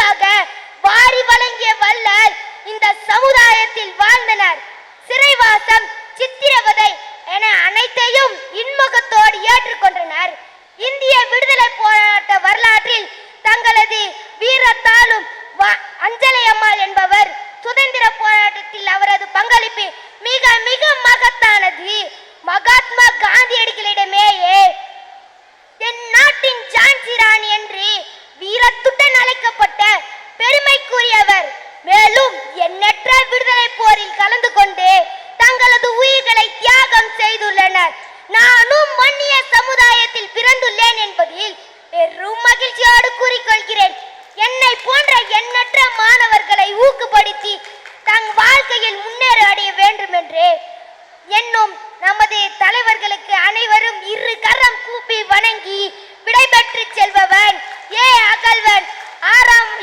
நீதிக்காக வாரி வழங்கிய வள்ளல் இந்த சமுதாயத்தில் வாழ்ந்தனர். சிறைவாசம், சித்திரவதை என அனைத்தையும் இன்முகத்தோடு ஏற்றுக்கொண்டனர். இந்திய விடுதலை போராட்ட வரலாற்றில் தங்களது வீரத்தாலும் அஞ்சலை அம்மாள் என்பவர் சுதந்திர போராட்டத்தில் அவரது பங்களிப்பு மிக மிக மகத்தானது. மகாத்மா காந்தியடிகளிடமேயே என் நாட்டின் ஜான்சி ராணி என்று வீரத்துடன் அழைக்கப்பட்ட பெருமைக்குரியவர். மேலும் எண்ணற்ற விடுதலை போரில் கலந்து கொண்டு தங்களது உயிர்களை தியாகம் செய்துள்ளனர். நானும் மன்னிய சமுதாயத்தில் பிறந்துள்ளேன் என்பதில் பெரும் மகிழ்ச்சியோடு கூறிக்கொள்கிறேன். என்னை போன்ற எண்ணற்ற மாணவர்களை ஊக்குப்படுத்தி தங் வாழ்க்கையில் முன்னேற அடைய வேண்டும் என்று என்னும் நமது தலைவர்களுக்கு அனைவரும் இரு கரம் கூப்பி வணங்கி விடைபெற்று செல்பவன் ஏ அகல்வன் 6ஆம்